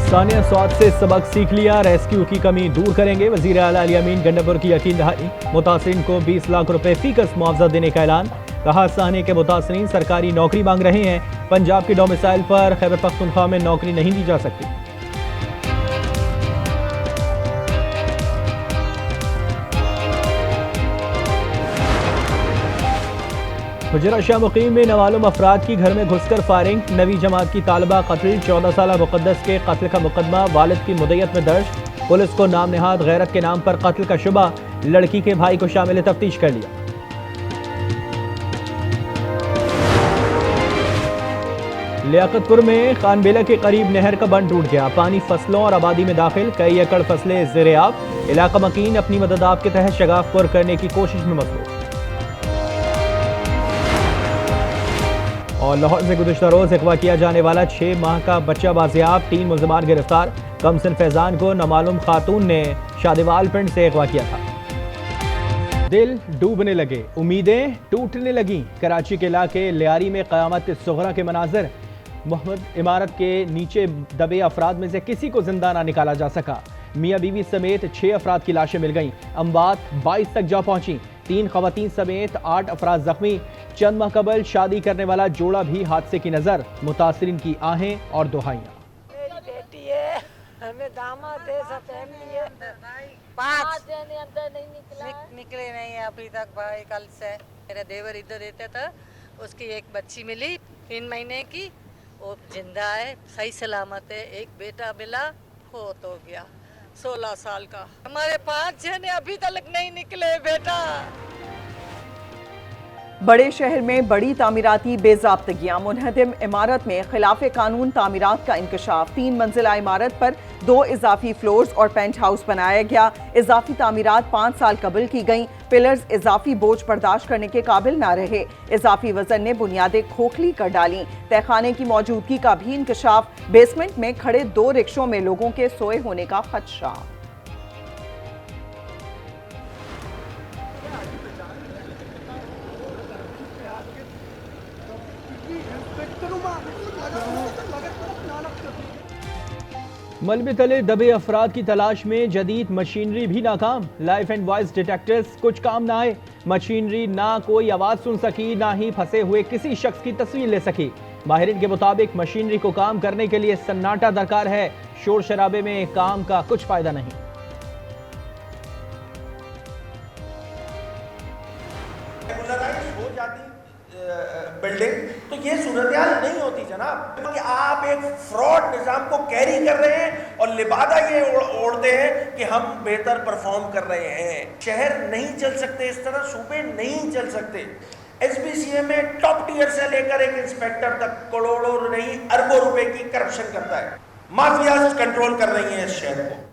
सानिया स्वाद से सबक सीख लिया, रेस्क्यू की कमी दूर करेंगे। वजीर आला अली अमीन गंडापुर की यकीन दहानी, मुतासरीन को 20 लाख रुपए फीकस मुआवजा देने का ऐलान। कहा सानिया के मुतासरीन सरकारी नौकरी मांग रहे हैं, पंजाब की डोमिसाइल पर खैबर पख्तूनख्वा में नौकरी नहीं दी जा सकती। हुजरा शाह मुकीम में नामालूम अफराद की घर में घुसकर फायरिंग, नवी जमात की तालिबा कत्ल, 14 साल मुकद्दस के कत्ल का मुकदमा वालिद की मुद्दत में दर्ज। पुलिस को नाम नेहाद गैरत के नाम पर कत्ल का शुबा, लड़की के भाई को शामिल तफ्तीश कर लिया। लियाकतपुर में खानबेला के करीब नहर का बंद टूट गया, पानी फसलों और आबादी में दाखिल, कई एकड़ फसलें ज़ेर-ए-आब। इलाका मकीन अपनी मदद आपके तहत शगाफ पर करने की कोशिश में मसरूफ। और लाहौर से गुज़िश्ता रोज अगवा किया जाने वाला 6 माह का बच्चा बाजियाब, 3 मुल्ज़िमान गिरफ्तार। कमसन फैजान को नामालूम खातून ने शादिवाल पिंड से अगवा किया था। दिल डूबने लगे, उम्मीदें टूटने लगी। कराची के इलाके लियारी में क़यामत सुग़रा के मनाज़र। मोहम्मद इमारत के नीचे दबे अफराद में से किसी को जिंदा ना निकाला जा सका। मियाँ बीवी समेत 6 अफराद की लाशें मिल गईं। अमवात 22 तक जा पहुंची, 3 खवातीन समेत 8 अफराद जख्मी। चंद माह कबल शादी करने वाला जोड़ा भी हादसे की नजर, मुतासरीन की आहें और दुहाइयां। मेरी बेटी है, हमें दामाद है, सब फैमिली है। 5 दिन अंदर नहीं निकले नहीं है अभी तक भाई। कल से मेरा देवर इधर रहता था, उसकी एक बच्ची मिली 3 महीने की, वो जिंदा है, सही सलामत है। एक बेटा मिला, फोत हो गया 16 साल का। हमारे 5 जने अभी तक नहीं निकले बेटा। बड़े शहर में बड़ी तामीराती बेज़ाब्तगियां, मुनहदम इमारत में खिलाफ कानून तामीरात का इंकशाफ। 3 मंजिला इमारत पर 2 इजाफी फ्लोर्स और पेंट हाउस बनाया गया। इजाफी तामीरात 5 साल कबल की गईं। पिलर्स इजाफी बोझ बर्दाश्त करने के काबिल ना रहे, इजाफी वजन ने बुनियादें खोखली कर डाली। तहखाने की मौजूदगी का भी इंकशाफ, बेसमेंट में खड़े 2 रिक्शों में लोगों के सोए होने का खदशा। मलबे तले दबे अफराद की तलाश में जदीद मशीनरी भी नाकाम। लाइफ एंड वॉइस डिटेक्टर्स कुछ काम ना आए, मशीनरी ना कोई आवाज सुन सकी, ना ही फंसे हुए किसी शख्स की तस्वीर ले सकी। माहिरीन के मुताबिक मशीनरी को काम करने के लिए सन्नाटा दरकार है, शोर शराबे में काम का कुछ फायदा नहीं। हो जाती बिल्डिंग तो ये सूरत-ए-हाल नहीं होती जनाब, क्योंकि आप एक फ्रॉड निजाम को कैरी कर रहे हैं और लिबादा ये ओढ़ते हैं कि हम बेहतर परफॉर्म कर रहे हैं। शहर नहीं चल सकते इस तरह, सूबे नहीं चल सकते। SBCA में टॉप टियर से लेकर एक इंस्पेक्टर तक करोड़ों नहीं अरबों रुपए की करप्शन करता है। माफियाज कंट्रोल कर रही हैं इस शहर को।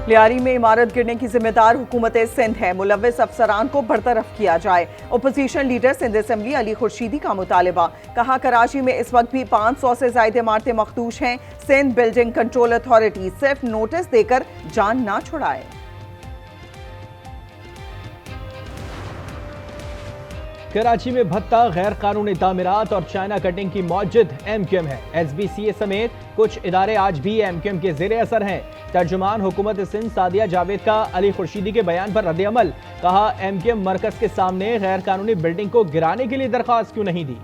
लियारी में इमारत गिरने की जिम्मेदार हुकूमत सिंध है, मुलव्विस अफसरान को बरतरफ किया जाए। Opposition leader Sindh assembly Ali Khurshidi का मुतालबा। कहा कराची में इस वक्त भी 500 से ज्यादा इमारतें मखदूश हैं, सिंध बिल्डिंग कंट्रोल अथॉरिटी सिर्फ नोटिस देकर जान ना छुड़ाए। कराची में भत्ता, गैर कानूनी तामीरात और चाइना कटिंग की मौजूद MQM है। SBCA समेत कुछ इदारे आज भी MQM के ज़ेरे असर हैं। तर्जुमान हुकूमत सिंध सादिया जावेद का अली खुर्शीदी के बयान पर रद्द-ए-अमल। कहा MQM मरकज के सामने गैर कानूनी बिल्डिंग को गिराने के लिए दरख्वास्त क्यों नहीं दी।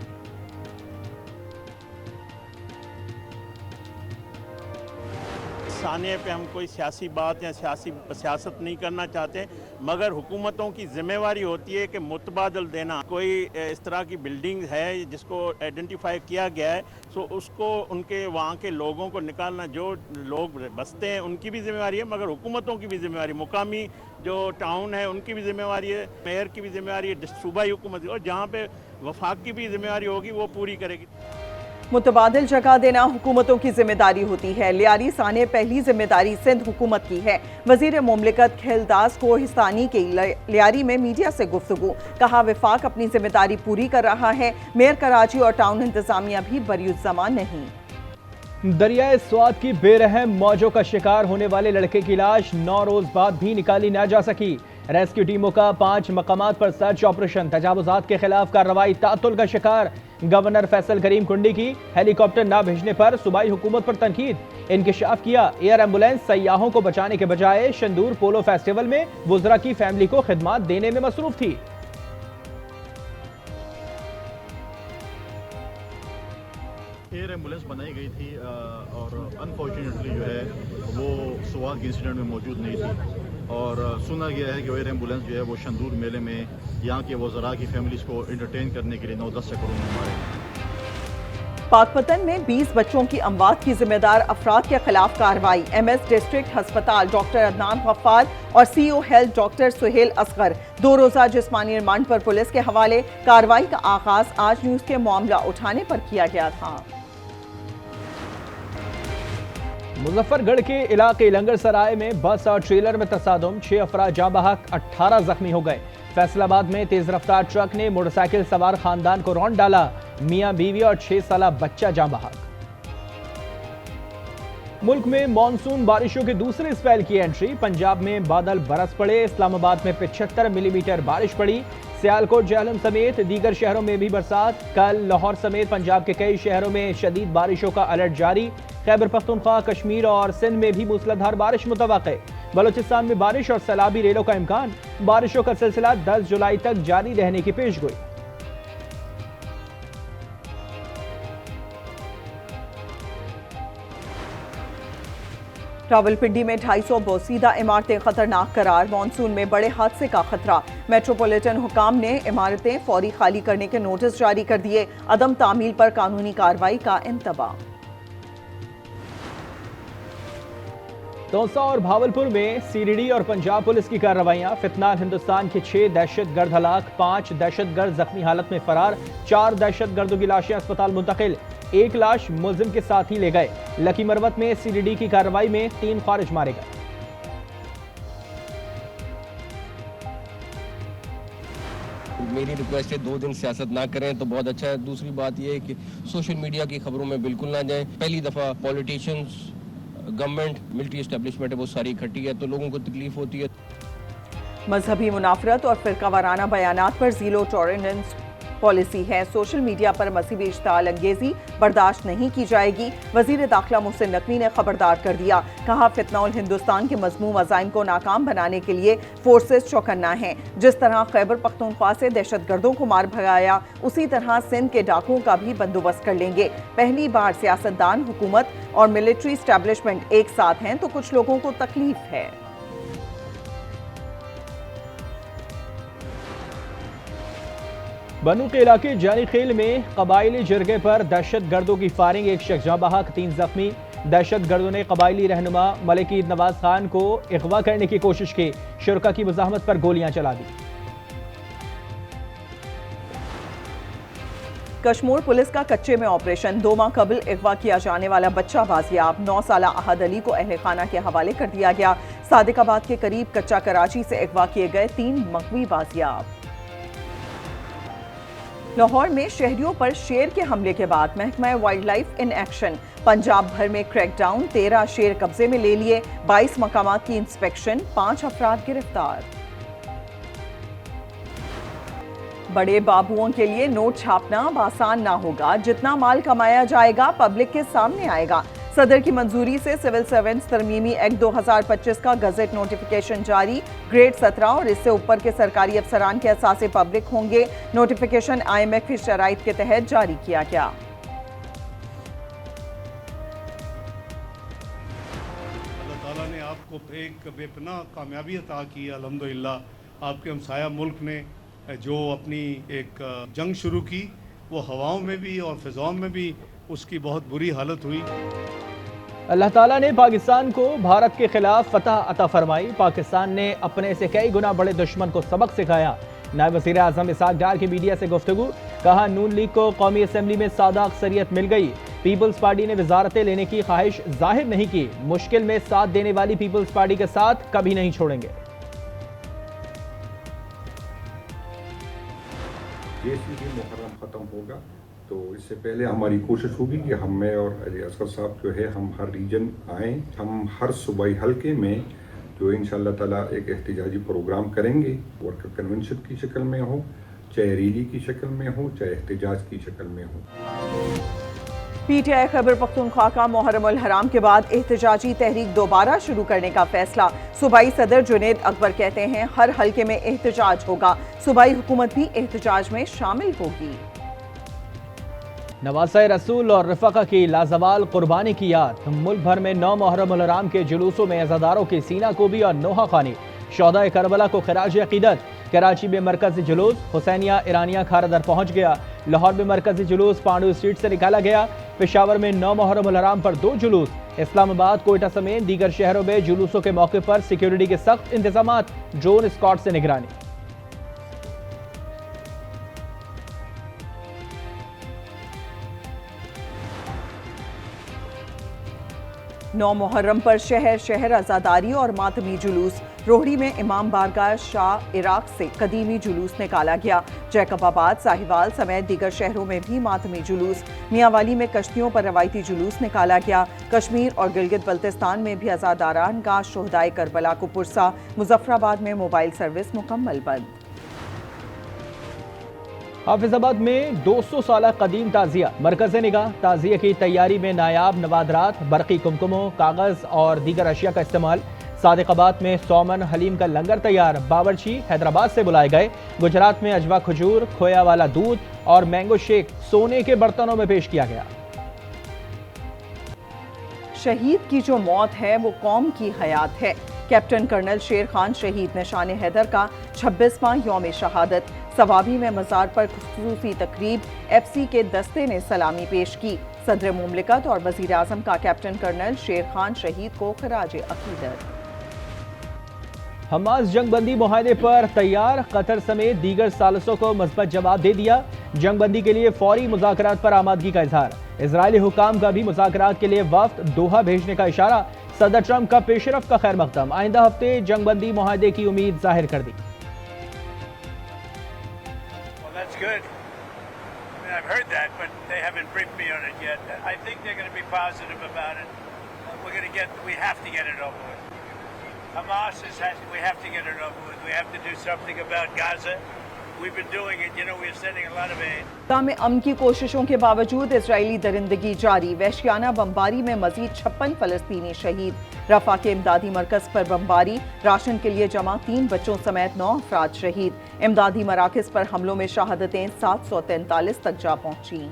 सानिया पे हम कोई सियासी बात या सियासत नहीं करना चाहते, मगर हुकूमतों की जिम्मेवारी होती है कि मुतबादल देना। कोई इस तरह की बिल्डिंग है जिसको आइडेंटिफाई किया गया है, सो उसको उनके वहाँ के लोगों को निकालना, जो लोग बसते हैं उनकी भी जिम्मेवारी है, मगर हुकूमतों की भी जिम्मेवारी, मुकामी जो टाउन है उनकी भी जिम्मेवारी है, मेयर की भी जिम्मेवारी है, सूबाई हुकूमत, और जहाँ पे वफाक की भी जिम्मेवारी होगी वो पूरी करेगी। मुतबादिल जगह देना हुकूमतों की जिम्मेदारी होती है। लियारी साने पहली जिम्मेदारी सिंध हुकूमत की है। वजीर मुमलिकत खिलदास कोहिस्तानी की लियारी में मीडिया से गुफ्तगू। कहा वफाक अपनी जिम्मेदारी पूरी कर रहा है, मेयर कराची और टाउन इंतजामिया भी बरियुज़्ज़मा नहीं। दरियाए स्वाद की बेरहम मौजों का शिकार होने वाले लड़के की लाश 9 रोज बाद भी निकाली ना जा सकी। रेस्क्यू टीमों का 5 मकामात पर सर्च ऑपरेशन। तजावुजात के खिलाफ कार्रवाई तातुल का शिकार। गवर्नर फैसल करीम कुंडी की हेलीकॉप्टर न भेजने पर सूबाई हुकूमत पर तनकीद। इंकशाफ किया, एयर एम्बुलेंस सयाहों को बचाने के बजाय शंदूर पोलो फेस्टिवल में वुज़रा की फैमिली को खिदमात देने में मसरूफ थी। एयर एम्बुलेंस बनाई गई थी और अनफॉर्चुनेटली जो है वो स्वात के इंसिडेंट में मौजूद नहीं थी और सुना गया है कि एयर एम्बुलेंस जो है वो शंदूर मेले में यहाँ के वज़रा की फैमिलीज़ को एंटरटेन करने के लिए 9-10 करोड़ में मारे। पाकपतन में 20 बच्चों की अमवात की जिम्मेदार अफराद के खिलाफ कार्रवाई। एमएस डिस्ट्रिक्ट अस्पताल डॉक्टर अदनान गफ्फार और CO health doctor Suhail Asghar 2 रोजा जिस्मानी रिमांड पर पुलिस के हवाले। कार्रवाई का आगाज आज न्यूज के मामला उठाने पर किया गया था। मुजफ्फरगढ़ के इलाके लंगर सराय में बस और ट्रेलर में तसादुम, 6 अफराद जाँ बहक, 18 जख्मी हो गए। फैसलाबाद में तेज रफ्तार ट्रक ने मोटरसाइकिल सवार खानदान को रौंद डाला। मियां बीवी और 6 साला बच्चा जाँ बहक। मुल्क में मानसून बारिशों के दूसरे स्पेल की एंट्री। पंजाब में बादल बरस पड़े। इस्लामाबाद में 75 मिलीमीटर बारिश पड़ी। सियालकोट, जहलम समेत दीगर शहरों में भी बरसात। कल लाहौर समेत पंजाब के कई शहरों में शदीद बारिशों का अलर्ट जारी। खैबर पख्तूनख्वा, कश्मीर और सिंध में भी मूसलाधार बारिश मुतवक्के। बलूचिस्तान में बारिश और सैलाबी रेलों का इम्कान। बारिशों का सिलसिला 10 जुलाई तक जारी रहने की पेशगोई। रावलपिंडी में 250 बोसीदा इमारतें खतरनाक करार। मानसून में बड़े हादसे का खतरा। मेट्रोपॉलिटन हुकाम ने इमारतें फौरी खाली करने के नोटिस जारी कर दिए। अदम तामील पर कानूनी कार्रवाई का इंतबाह। दौसा और भावलपुर में सीडीडी और पंजाब पुलिस की कार्रवाइयां। फितनाल हिंदुस्तान के 6 दहशतगर्द हलाक, 5 दहशतगर्द जख्मी हालत में फरार। 4 दहशतगर्दों की लाशें अस्पताल मुंतकिल। 1 लाश मुलजिम के साथ ही ले गए। लकी मरवत में सीडीडी की कार्रवाई में 3 खारिज मारे गए। मेरी रिक्वेस्ट है 2 दिन सियासत ना करें तो बहुत अच्छा है। दूसरी बात यह है कि सोशल मीडिया की खबरों में बिल्कुल ना जाएं। पहली दफ़ा पॉलिटिशियंस, गवर्नमेंट, मिलिट्री एस्टेब्लिशमेंट है वो सारी इकट्ठी है तो लोगों को तकलीफ होती है। मजहबी मुनाफरत और फिरका वाराना बयानात पर जीरो टॉलरेंस पॉलिसी है। सोशल मीडिया पर मज़हबी इश्ताल अंगेजी बर्दाश्त नहीं की जाएगी। वजीर दाखिला मोहसिन नकवी ने खबरदार कर दिया। कहा, फितनाउल हिंदुस्तान के मज़मूम अज़ाइम को नाकाम बनाने के लिए फोर्सेस चौकन्ना हैं। जिस तरह खैबर पख्तूनख्वा से दहशतगर्दों को मार भगाया, उसी तरह सिंध के डाकुओं का भी बंदोबस्त कर लेंगे। पहली बार सियासतदान, हुकूमत और मिलिट्री एस्टेब्लिशमेंट एक साथ हैं तो कुछ लोगों को तकलीफ है। बनू के इलाके जानी खेल में कबायली जरगे पर दहशतगर्दों की फायरिंग। 1 शख्स जाँ बहक, 3 जख्मी। दहशतगर्दों ने कबायली रहनुमा मलिक ईद नवाज खान को अगवा करने की कोशिश की। शुरका की मुज़ाहमत पर गोलियां चला दी। कश्मीर पुलिस का कच्चे में ऑपरेशन। 2 माह कबल अगवा किया जाने वाला बच्चा बाजियाब। 9 साला अहद अली को अहले खाना के हवाले कर दिया गया। सादिकाबाद के करीब कच्चा कराची से अगवा किए गए 3 मकवी बाजियाब। लाहौर में शहरियों पर शेर के हमले के बाद महकमा wild life in action. Punjab भर में क्रैकडाउन, 13 शेर कब्जे में ले लिए। 22 मकामात की इंस्पेक्शन, 5 अफराद गिरफ्तार। बड़े बाबुओं के लिए नोट छापना आसान ना होगा। जितना माल कमाया जाएगा पब्लिक के सामने आएगा। सदर की मंजूरी से सिविल सर्वेंट्स तरमीमी एक्ट 2025 का गजट नोटिफिकेशन जारी। ग्रेड 17 और इससे ऊपर के सरकारी अफसरान के असासे पब्लिक होंगे। नोटिफिकेशन IMF की शराइत के तहत जारी किया गया। अल्लाह ताला ने आपको एक बेपनाह कामयाबी अता की। अल्हम्दुलिल्लाह आपके हमसाया मुल्क ने जो अपनी एक जंग शुरू की वो हवाओं में भी और फिजाओं में भी उसकी बहुत बुरी हालत हुई। अल्लाह ताला ने पाकिस्तान को भारत के खिलाफ फतह अता फरमाई। पाकिस्तान ने अपने से कई गुना बड़े दुश्मन को सबक सिखाया। नायब वज़ीर आज़म इसहाक डार की मीडिया से गुफ्तगू। कहा, नून लीग को कौमी असम्बली में सादा अक्सरियत मिल गई। पीपल्स पार्टी ने वजारतें लेने की ख्वाहिश जाहिर नहीं की। मुश्किल में साथ देने वाली पीपल्स पार्टी के साथ कभी नहीं छोड़ेंगे। जैसे ही मुहर्रम ख़त्म होगा तो इससे पहले हमारी कोशिश होगी कि हम, मैं और अली असगर साहब जो है, हम हर रीजन आएँ। हम हर सूबाई हल्के में जो इंशाअल्लाह ताला एक एहतिजाजी प्रोग्राम करेंगे, वर्कर कन्वेंशन की शक्ल में हो, चाहे रैली की शक्ल में हो, चाहे एहतिजाज की शक्ल में हो। पीटीआई खैबर पख्तूनख्वा का मुहर्रम उल हराम के बाद एहतजाजी तहरीक दोबारा शुरू करने का फैसला। सूबाई सदर जुनैद अकबर कहते हैं हर हल्के में एहतजाज होगा, सूबाई हुकूमत भी एहतजाज में शामिल होगी। नवासा रसूल और रफ़ाक़ा की लाजवाल कुर्बानी की याद। मुल्क भर में 9 मुहर्रम उल हराम के जुलूसों में अज़ादारों की सीना कोबी और नोहा खानी। शोहदा करबला को खिराज अक़ीदत। कराची में मरकजी जुलूस हुसैनिया ईरानिया खारदर पहुंच गया। लाहौर में मरकजी जुलूस पांडू स्ट्रीट से निकाला गया। पेशावर में 9 मुहर्रम उल हराम पर 2 जुलूस। इस्लामाबाद, कोयटा समेत दीगर शहरों में जुलूसों के मौके पर सिक्योरिटी के सख्त इंतजामात, ड्रोन स्क्वाड से निगरानी। नौ मुहर्रम पर शहर शहर आज़ादारी और मातमी जुलूस। रोहड़ी में इमाम बारगाह शाह इराक से कदीमी जुलूस निकाला गया। जैकबाबाद, साहिवाल समेत दीगर शहरों में भी मातमी जुलूस। मियांवाली में कश्तियों पर रवायती जुलूस निकाला गया। कश्मीर और गिलगित बल्तिस्तान में भी अज़ादारान का शोहदाए करबला को पुरसा। मुजफ्फराबाद में मोबाइल सर्विस मुकम्मल बंद। हाफिजाबाद में 200 साल कदीम ताजिया। मरकज़ निगाह ताजिया की तैयारी में नायाब नवादरात, बरक़ी कुमकुमों, कागज़ और दीगर अशिया का इस्तेमाल। सादिकाबाद में सौमन हलीम का लंगर तैयार। बावर्ची हैदराबाद से बुलाए गए। गुजरात में अजवा खजूर, खोया वाला दूध और मैंगो शेक सोने के बर्तनों में पेश किया गया। शहीद की जो मौत है वो कौम की हयात है। कैप्टन कर्नल शेर खान शहीद निशान हैदर का 26वां यौम शहादत। सवाबी में मज़ार पर खुसूसी तकरीब। FC के दस्ते ने सलामी पेश की। सदर मुमलिकत और वज़ीर आज़म का कैप्टन कर्नल शेर खान शहीद को खिराज अक़ीदत। हमास जंगबंदी मुआहदे पर तैयार। कतर समेत दीगर सालसों को मज़बूत जवाब दे दिया। जंगबंदी के लिए फौरी मुज़ाकरात पर आमादगी का इजहार। इजरायली हुकाम का भी मुज़ाकरात के लिए वफ्द दोहा भेजने का इशारा। सदर ट्रंप का पेशरफ का खैर मकदम। आइंदा हफ्ते जंगबंदी मुआहदे की उम्मीद जाहिर कर दी। Good. I mean, I've heard that, but they haven't briefed me on it yet. I think they're going to be positive about it. We have to get it over with. Hamas we have to get it over with. We have to do something about Gaza. We've been doing it. You know, we're sending a lot of aid. में अमन की कोशिशों के बावजूद Israeli दरिंदगी जारी। वहशियाना बमबारी में मजीद 56 फलस्तीनी शहीद। रफा के इमदादी मरकज पर बमबारी। राशन के लिए जमा 3 बच्चों समेत 9 अफराद शहीद। इमदादी मराकज पर हमलों में शहादतें 743 तक जा पहुंची।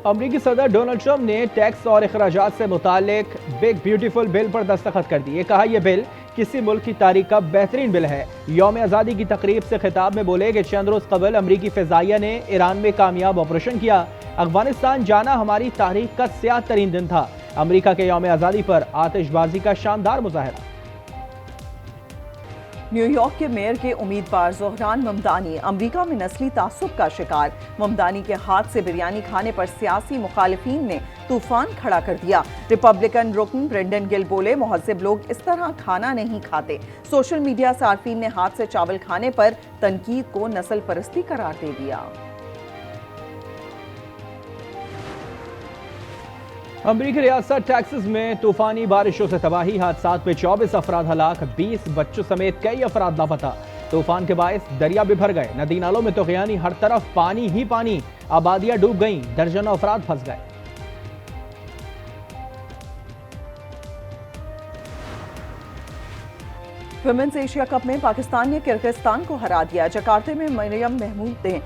अमरीकी सदर डोनाल्ड ट्रंप ने टैक्स और अखराजात से मुतालिक बिग ब्यूटीफुल बिल पर दस्तखत कर दिए। कहा यह बिल किसी मुल्क की तारीख का बेहतरीन बिल है। यौम आज़ादी की तकरीब से खिताब में बोले कि चंद रोज़ कबल अमरीकी फ़िज़ाइया ने ईरान में कामयाब ऑपरेशन किया। अफगानिस्तान जाना हमारी तारीख का स्याह तरीन दिन था। अमरीका के यौम आज़ादी पर आतिशबाजी का शानदार मुजाहरा। न्यूयॉर्क के मेयर के उम्मीदवार ज़ोहरान ममदानी अमरीका में नस्ली तासुब का शिकार। ममदानी के हाथ से बिरयानी खाने पर सियासी मुखालिफिन ने तूफान खड़ा कर दिया। रिपब्लिकन रुकन ब्रेंडन गिल बोले मुहज़्ज़िब लोग इस तरह खाना नहीं खाते। सोशल मीडिया सार्फिन ने हाथ से चावल खाने पर तनकीद को नस्ल परस्ती करार दे दिया। अमरीकी रियासत टेक्सास में तूफानी बारिशों से तबाही। हादसात में 24 अफराद हलाक, 20 बच्चों समेत कई अफराद लापता। तूफान के बायस दरिया भी भर गए। नदी नालों में तुग़यानी, हर तरफ पानी ही पानी। आबादियां डूब गईं, दर्जनों अफराद फंस गए। वुमेन्स एशिया कप में पाकिस्तान ने किर्गिस्तान को हरा दिया। जकार्ता में मरियम महमूद ने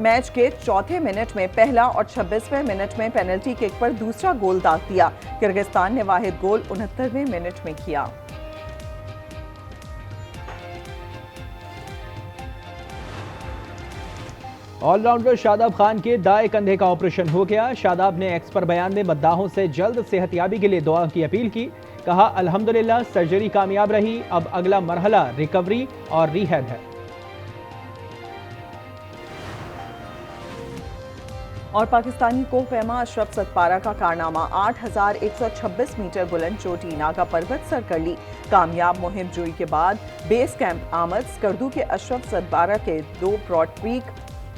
मैच के चौथे मिनट में पहला और 26वें मिनट में पेनल्टी किक पर दूसरा गोल दाग दिया। किर्गिस्तान ने वाहिद गोल 69वें मिनट में किया। ऑलराउंडर शादाब खान के दाएं कंधे का ऑपरेशन हो गया। शादाब ने एक्स पर बयान में मद्दाहों से जल्द सेहतयाबी के लिए दुआ की अपील की। कहा अल्हम्दुलिल्लाह सर्जरी कामयाब रही, अब अगला मरहला रिकवरी और रिहैब है। और पाकिस्तानी को पैमा अशरफ सतपारा का कारनामा 8126 मीटर बुलंद चोटी नागा पर्वत सर कर ली। कामयाब मुहिम जोई के बाद बेस कैंप आमद। स्कर्दू के अशरफ सतपारा के 2 ब्रॉड पीक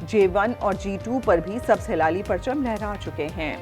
J1 और G2 पर भी सब हिलाली परचम लहरा चुके हैं।